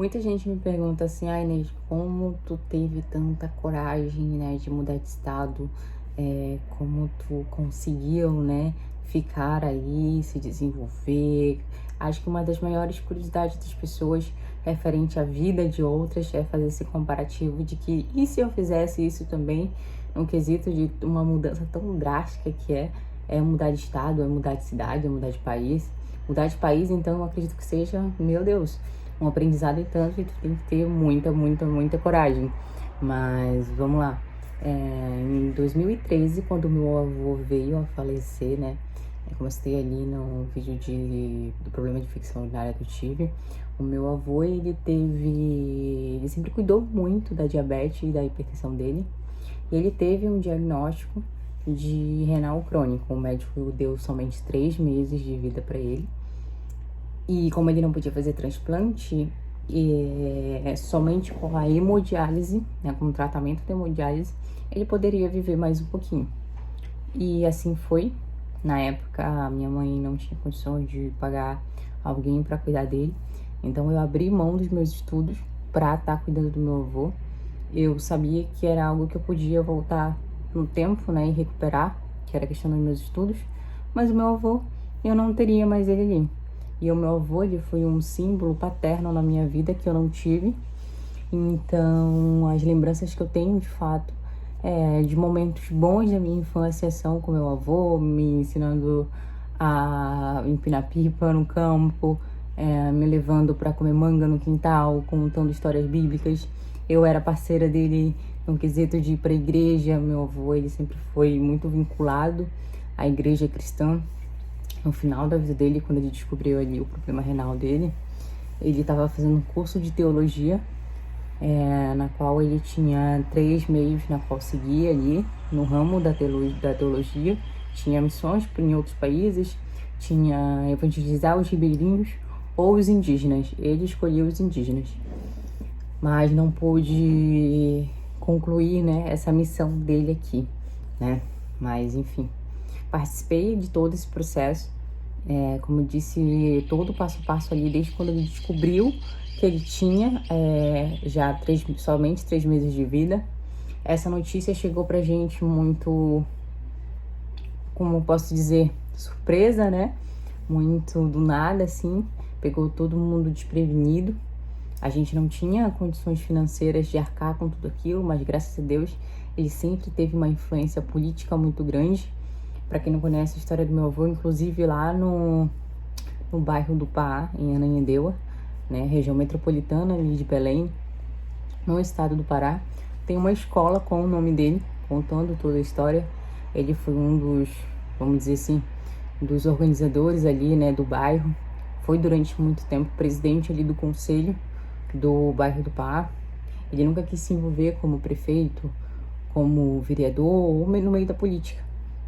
Muita gente me pergunta assim, ai Inês, como tu teve tanta coragem, né, de mudar de estado, como tu conseguiu, né, ficar aí, se desenvolver. Acho que uma das maiores curiosidades das pessoas referente à vida de outras é fazer esse comparativo de que, e se eu fizesse isso também, num quesito de uma mudança tão drástica que é mudar de estado, é mudar de cidade, é mudar de país. Mudar de país, então, eu acredito que seja, meu Deus, um aprendizado e tanto, e tu tem que ter muita, muita, muita coragem. Mas vamos lá. Em 2013, quando meu avô veio a falecer, né? Como eu citei ali no vídeo do problema de infecção urinária que eu tive, o meu avô, ele sempre cuidou muito da diabetes e da hipertensão dele. E ele teve um diagnóstico de renal crônico. O médico deu somente 3 meses de vida para ele. E como ele não podia fazer transplante, somente com a hemodiálise, né, com o tratamento de hemodiálise, ele poderia viver mais um pouquinho. E assim foi. Na época, a minha mãe não tinha condições de pagar alguém para cuidar dele. Então eu abri mão dos meus estudos para estar cuidando do meu avô. Eu sabia que era algo que eu podia voltar no tempo, né, e recuperar, que era a questão dos meus estudos. Mas o meu avô, eu não teria mais ele ali. E o meu avô, ele foi um símbolo paterno na minha vida que eu não tive. Então, as lembranças que eu tenho, de fato, de momentos bons da minha infância são com meu avô, me ensinando a empinar pipa no campo, me levando para comer manga no quintal, contando histórias bíblicas. Eu era parceira dele no quesito de ir para a igreja. Meu avô, ele sempre foi muito vinculado à igreja cristã. No final da vida dele, quando ele descobriu ali o problema renal dele, ele estava fazendo um curso de teologia, na qual ele tinha 3 meios na qual seguia ali, no ramo da teologia. Tinha missões em outros países, tinha evangelizar os ribeirinhos ou os indígenas. Ele escolheu os indígenas, mas não pôde concluir, né, essa missão dele aqui, né? Mas, enfim, participei de todo esse processo, como eu disse, todo o passo a passo ali, desde quando ele descobriu que ele tinha somente 3 meses de vida. Essa notícia chegou pra gente muito, como posso dizer, surpresa, né? Muito do nada, assim, pegou todo mundo desprevenido. A gente não tinha condições financeiras de arcar com tudo aquilo, mas graças a Deus ele sempre teve uma influência política muito grande. Para quem não conhece a história do meu avô, inclusive lá no bairro do Pará, em Ananindeua, né, região metropolitana ali de Belém, no estado do Pará, tem uma escola com o nome dele, contando toda a história. Ele foi um dos, vamos dizer assim, dos organizadores ali, né, do bairro. Foi durante muito tempo presidente ali do conselho do bairro do Pará. Ele nunca quis se envolver como prefeito, como vereador ou no meio da política,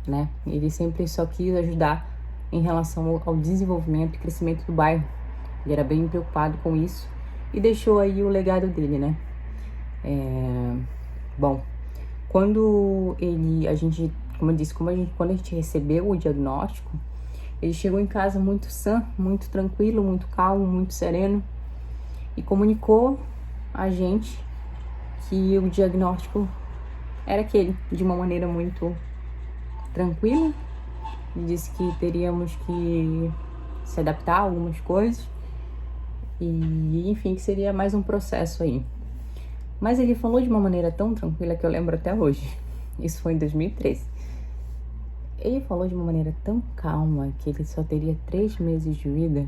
né? Ele sempre só quis ajudar em relação ao desenvolvimento e crescimento do bairro. Ele era bem preocupado com isso e deixou aí o legado dele, né? Bom, como eu disse, quando a gente recebeu o diagnóstico, ele chegou em casa muito sã, muito tranquilo, muito calmo, muito sereno e comunicou a gente que o diagnóstico era aquele, de uma maneira muito tranquila. Ele disse que teríamos que se adaptar a algumas coisas e, enfim, que seria mais um processo aí. Mas ele falou de uma maneira tão tranquila que eu lembro até hoje. Isso foi em 2013. Ele falou de uma maneira tão calma que ele só teria 3 meses de vida,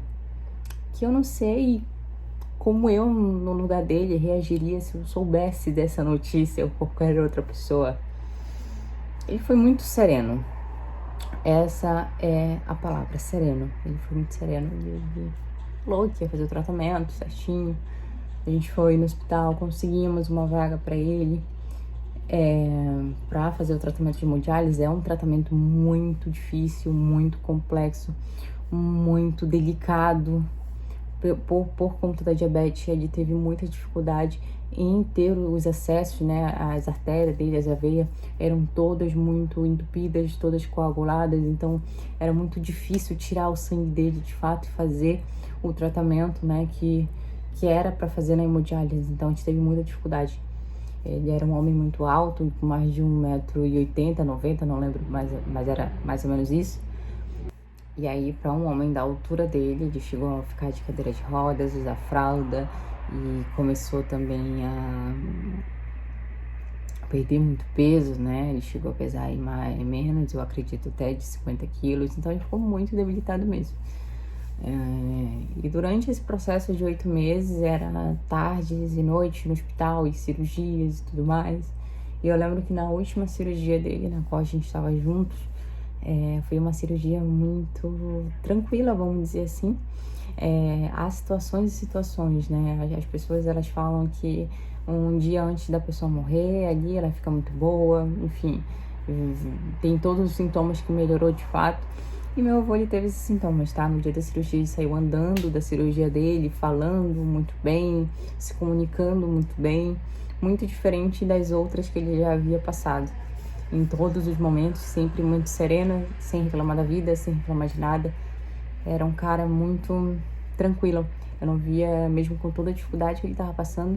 que eu não sei como eu, no lugar dele, reagiria se eu soubesse dessa notícia ou qualquer outra pessoa. Ele foi muito sereno. Essa é a palavra, sereno. Ele foi muito sereno. Ele falou que ia fazer o tratamento certinho. A gente foi no hospital, conseguimos uma vaga para ele, para fazer o tratamento de hemodiálise. É um tratamento muito difícil, muito complexo, muito delicado. Por conta da diabetes, ele teve muita dificuldade em ter os acessos, né? As artérias dele, as veias, eram todas muito entupidas, todas coaguladas, então era muito difícil tirar o sangue dele de fato e fazer o tratamento, né? Que que era para fazer na hemodiálise, então a gente teve muita dificuldade. Ele era um homem muito alto, com mais de 1,80 m, 90, não lembro, mas era mais ou menos isso. E aí, para um homem da altura dele, ele chegou a ficar de cadeira de rodas, usar fralda e começou também a perder muito peso, né? Ele chegou a pesar aí menos, eu acredito, até de 50 quilos, então ele ficou muito debilitado mesmo. E durante esse processo de 8 meses, era tardes e noites no hospital, e cirurgias e tudo mais. E eu lembro que na última cirurgia dele, na qual a gente estava juntos, foi uma cirurgia muito tranquila, vamos dizer assim. Há situações e situações, né? As pessoas, elas falam que um dia antes da pessoa morrer, ali ela fica muito boa, enfim, tem todos os sintomas que melhorou de fato. E meu avô, ele teve esses sintomas, tá? No dia da cirurgia, ele saiu andando da cirurgia dele, falando muito bem, se comunicando muito bem, muito diferente das outras que ele já havia passado. Em todos os momentos, sempre muito sereno, sem reclamar da vida, sem reclamar de nada. Era um cara muito tranquilo. Eu não via, mesmo com toda a dificuldade que ele estava passando,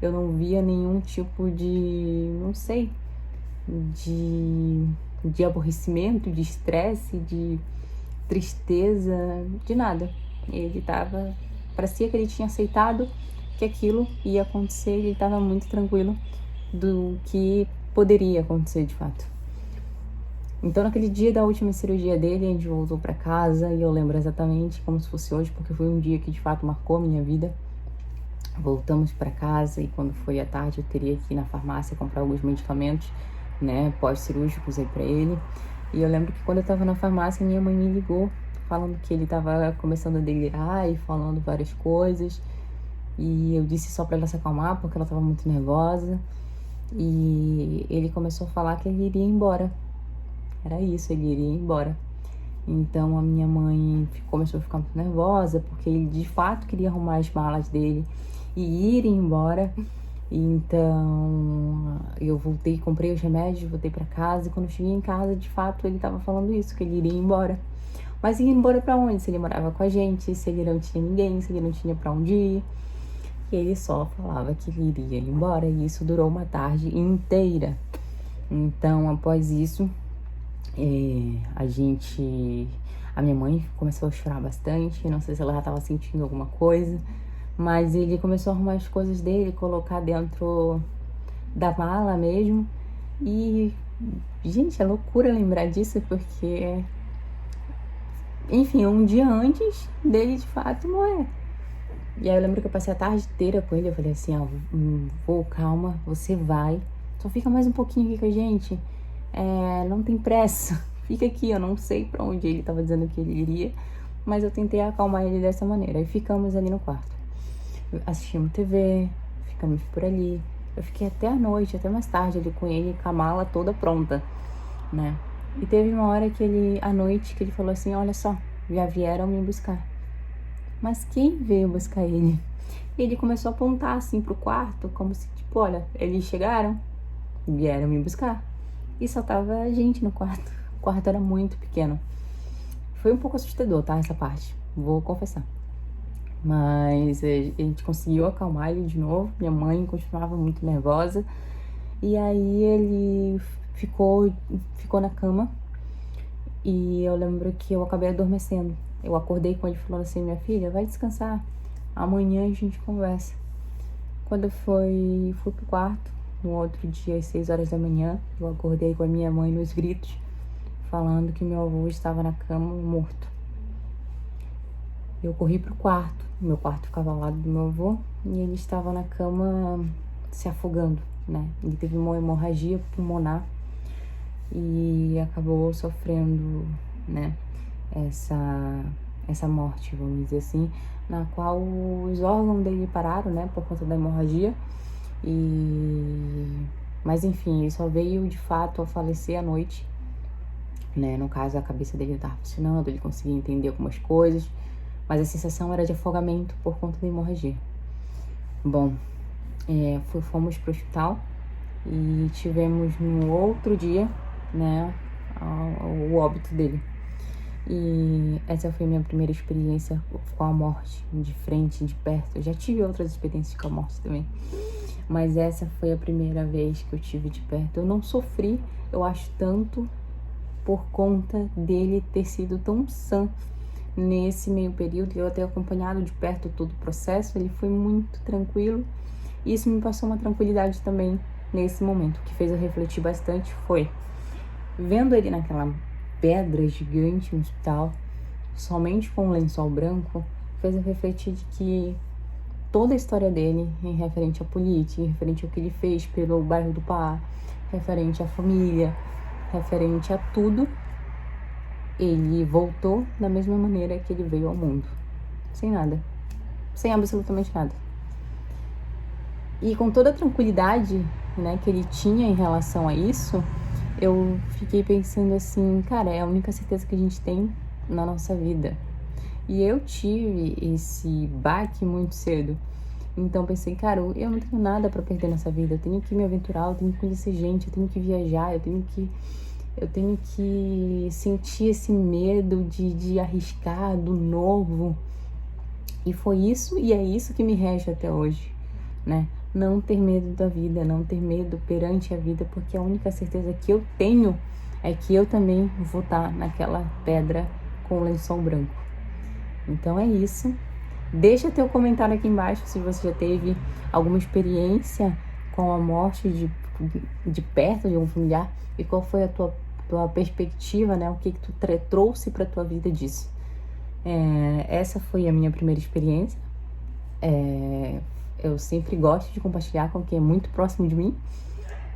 eu não via nenhum tipo de, não sei, de aborrecimento, de estresse, de tristeza, de nada. Ele tava, parecia que ele tinha aceitado que aquilo ia acontecer, ele estava muito tranquilo do que poderia acontecer de fato. Então, naquele dia da última cirurgia dele, a gente voltou para casa e eu lembro exatamente como se fosse hoje, porque foi um dia que de fato marcou a minha vida. Voltamos para casa e quando foi à tarde eu teria que ir na farmácia comprar alguns medicamentos, né, pós-cirúrgicos aí para ele. E eu lembro que quando eu tava na farmácia, minha mãe me ligou falando que ele tava começando a delirar e falando várias coisas. E eu disse só para ela se acalmar, porque ela tava muito nervosa. E ele começou a falar que ele iria embora. Era isso, ele iria embora. Então a minha mãe começou a ficar muito nervosa, porque ele de fato queria arrumar as malas dele e ir embora. Então eu voltei, comprei os remédios, voltei para casa, e quando eu cheguei em casa, de fato, ele tava falando isso, que ele iria embora. Mas ia embora para onde? Se ele morava com a gente, se ele não tinha ninguém, se ele não tinha para onde ir. E ele só falava que ele iria embora, e isso durou uma tarde inteira. Então, após isso, a minha mãe começou a chorar bastante, não sei se ela já estava sentindo alguma coisa, mas ele começou a arrumar as coisas dele, colocar dentro da mala mesmo. E, gente, é loucura lembrar disso, porque, enfim, um dia antes dele de fato morrer. E aí eu lembro que eu passei a tarde inteira com ele, eu falei assim, vô, calma, você vai, só fica mais um pouquinho aqui com a gente, não tem pressa, fica aqui, eu não sei pra onde ele tava dizendo que ele iria, mas eu tentei acalmar ele dessa maneira. Aí ficamos ali no quarto, assistimos TV, ficamos por ali. Eu fiquei até a noite, até mais tarde ali com ele, com a mala toda pronta, né? E teve uma hora à noite, que ele falou assim, olha só, já vieram me buscar. Mas quem veio buscar ele? E ele começou a apontar assim pro quarto, como se, tipo, olha, eles chegaram, vieram me buscar. E só tava a gente no quarto. O quarto era muito pequeno. Foi um pouco assustador, tá? Essa parte, vou confessar. Mas a gente conseguiu acalmar ele de novo. Minha mãe continuava muito nervosa. E aí ele ficou na cama. E eu lembro que eu acabei adormecendo. Eu acordei com ele falando assim, minha filha, vai descansar. Amanhã a gente conversa. Quando eu fui pro quarto, no outro dia, às 6 horas da manhã, eu acordei com a minha mãe nos gritos, falando que meu avô estava na cama morto. Eu corri pro quarto, meu quarto ficava ao lado do meu avô, e ele estava na cama se afogando, né? Ele teve uma hemorragia pulmonar e acabou sofrendo, né, essa morte, vamos dizer assim, na qual os órgãos dele pararam, né, por conta da hemorragia. Mas enfim, ele só veio de fato a falecer à noite, né? No caso, a cabeça dele estava funcionando, ele conseguia entender algumas coisas, mas a sensação era de afogamento por conta da hemorragia. Bom, fomos pro hospital e tivemos no outro dia, né, o óbito dele. E essa foi minha primeira experiência com a morte, de frente, de perto. Eu já tive outras experiências com a morte também, mas essa foi a primeira vez que eu tive de perto. Eu não sofri, eu acho, tanto por conta dele ter sido tão sã nesse meio período e eu ter acompanhado de perto todo o processo. Ele foi muito tranquilo e isso me passou uma tranquilidade também nesse momento. O que fez eu refletir bastante foi vendo ele naquela pedra gigante no hospital, somente com um lençol branco, fez eu refletir de que toda a história dele, em referente à política, em referente ao que ele fez pelo bairro do Pará, referente à família, referente a tudo, ele voltou da mesma maneira que ele veio ao mundo. Sem nada. Sem absolutamente nada. E com toda a tranquilidade, né, que ele tinha em relação a isso, eu fiquei pensando assim, cara, é a única certeza que a gente tem na nossa vida. E eu tive esse baque muito cedo. Então pensei, cara, eu não tenho nada pra perder nessa vida. Eu tenho que me aventurar, eu tenho que conhecer gente, eu tenho que viajar, eu tenho que sentir esse medo de arriscar, do novo. E foi isso e é isso que me rege até hoje, né? Não ter medo da vida, não ter medo perante a vida, porque a única certeza que eu tenho é que eu também vou estar naquela pedra com o lençol branco. Então é isso. Deixa teu comentário aqui embaixo se você já teve alguma experiência com a morte de perto de algum familiar e qual foi a tua perspectiva, né? O que tu trouxe pra tua vida disso. Essa foi a minha primeira experiência. Eu sempre gosto de compartilhar com quem é muito próximo de mim.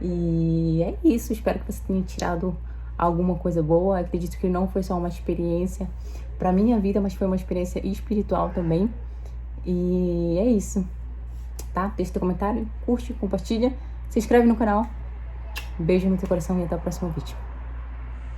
E é isso, espero que você tenha tirado alguma coisa boa. Acredito que não foi só uma experiência pra minha vida, mas foi uma experiência espiritual também. E é isso, tá? Deixa teu comentário, curte, compartilha, se inscreve no canal. Beijo no teu coração e até o próximo vídeo.